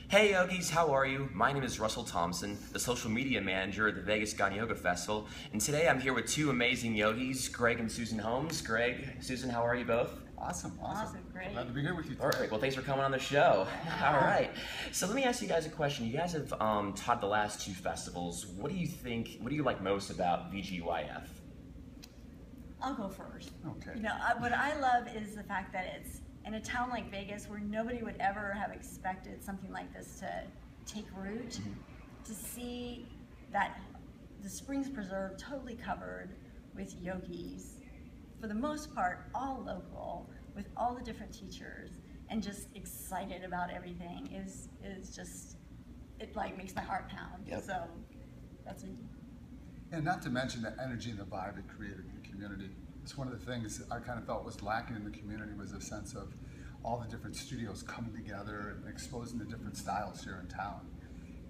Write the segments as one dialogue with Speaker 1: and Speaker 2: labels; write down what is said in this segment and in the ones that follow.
Speaker 1: Hey yogis, how are you? My name is Russell Thompson, the social media manager at the Vegas Gone Yoga Festival, and today I'm here with two amazing yogis, Greg and Susan Holmes. Greg, Susan, how are you both?
Speaker 2: Awesome.
Speaker 3: Great.
Speaker 2: Glad to be here with you today.
Speaker 1: Perfect. Well, thanks for coming on the show. All right. So let me ask you guys a question. You guys have taught the last two festivals. What do you like most about VGYF?
Speaker 3: I'll go first.
Speaker 2: Okay.
Speaker 3: You know, what I love is the fact that it's in a town like Vegas where nobody would ever have expected something like this to take root. To see that the Springs Preserve totally covered with yogis, for the most part, all local, with all the different teachers, and just excited about everything is just, it like makes my heart pound.
Speaker 1: Yep.
Speaker 3: So that's me.
Speaker 2: And not to mention the energy and the vibe it created in the community. It's one of the things I kind of felt was lacking in the community was a sense of all the different studios coming together and exposing the different styles here in town.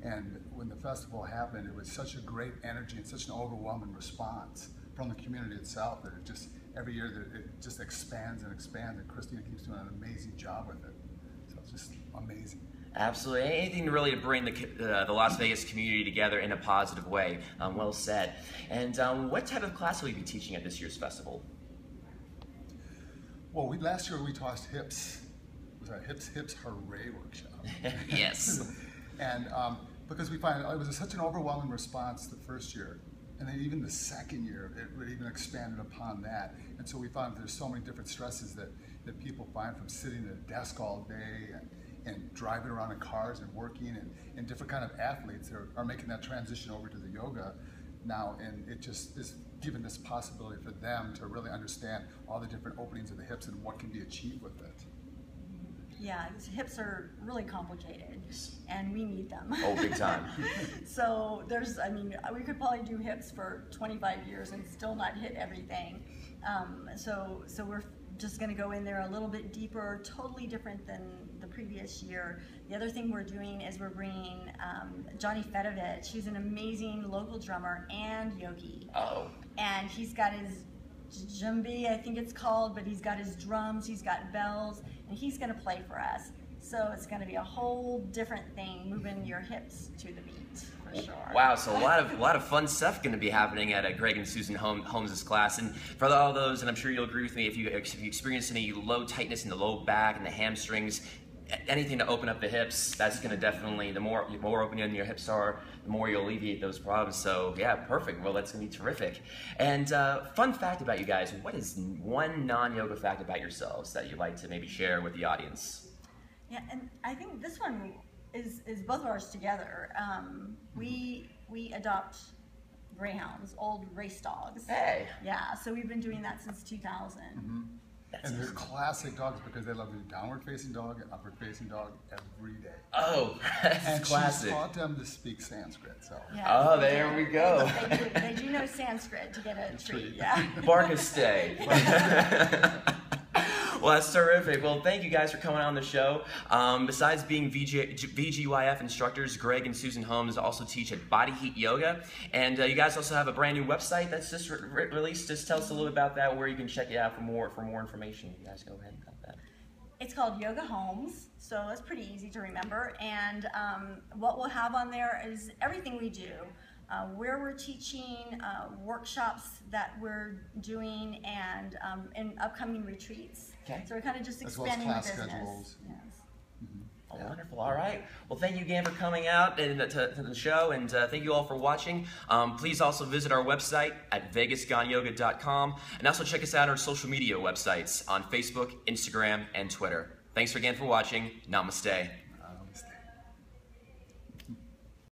Speaker 2: And when the festival happened, it was such a great energy and such an overwhelming response from the community itself that it just, every year that it just expands and expands, and Christina keeps doing an amazing job with it. So it's just amazing.
Speaker 1: Absolutely. Anything really to bring the Las Vegas community together in a positive way. Well said. And what type of class will you be teaching at this year's festival?
Speaker 2: Well, last year we taught hips. It was a hips hooray workshop.
Speaker 1: Yes.
Speaker 2: And because we find it was such an overwhelming response the first year, and then even the second year, it even expanded upon that. And so we found there's so many different stresses that people find from sitting at a desk all day and driving around in cars and working, and different kind of athletes are making that transition over to the yoga now, and it just is giving this possibility for them to really understand all the different openings of the hips and what can be achieved with it.
Speaker 3: Yeah, hips are really complicated, and we need them.
Speaker 1: Oh, big time.
Speaker 3: So we could probably do hips for 25 years and still not hit everything. So we're just going to go in there a little bit deeper, totally different than the previous year. The other thing we're doing is we're bringing Johnny Fedovich. He's an amazing local drummer and yogi.
Speaker 1: Oh.
Speaker 3: And he's got his djembe, I think it's called, but he's got his drums, he's got bells, and he's going to play for us. So it's going to be a whole different thing, moving your hips to the beat, for sure.
Speaker 1: Wow, so a lot of fun stuff going to be happening at Greg and Susan Holmes' class. And for all those, and I'm sure you'll agree with me, if you experience any low tightness in the low back and the hamstrings, anything to open up the hips, that's going to definitely, the more open your hips are, the more you'll alleviate those problems. So yeah, perfect. Well, that's going to be terrific. And fun fact about you guys, what is one non-yoga fact about yourselves that you'd like to maybe share with the audience?
Speaker 3: Yeah, and I think this one is both of ours together. We adopt greyhounds, old race dogs.
Speaker 1: Hey.
Speaker 3: Yeah, so we've been doing that since 2000.
Speaker 2: And they're classic dogs because they love the downward-facing dog and upward-facing dog every day.
Speaker 1: Oh, that's
Speaker 2: and
Speaker 1: classic.
Speaker 2: She's taught them to speak Sanskrit, so.
Speaker 3: Yes,
Speaker 1: Oh, there we go.
Speaker 3: They do know Sanskrit to get a treat, yeah.
Speaker 1: Bark a stay. Well, that's terrific. Well, thank you guys for coming on the show. Besides being VGYF instructors, Greg and Susan Holmes also teach at Body Heat Yoga. And you guys also have a brand new website that's just released. Just tell us a little bit about that, where you can check it out for more information. You guys go ahead and about that.
Speaker 3: It's called Yoga Holmes, so it's pretty easy to remember. And what we'll have on there is everything we do. Where we're teaching, workshops that we're doing, and upcoming retreats.
Speaker 1: Okay.
Speaker 3: So we're kind of just
Speaker 2: As well as
Speaker 3: expanding the
Speaker 2: class
Speaker 3: business.
Speaker 2: schedules.
Speaker 3: Yes.
Speaker 1: Oh, wonderful. All right. Well, thank you again for coming out to the show, and thank you all for watching. Please also visit our website at vegasgoneyoga.com, and also check us out on our social media websites on Facebook, Instagram, and Twitter. Thanks again for watching. Namaste.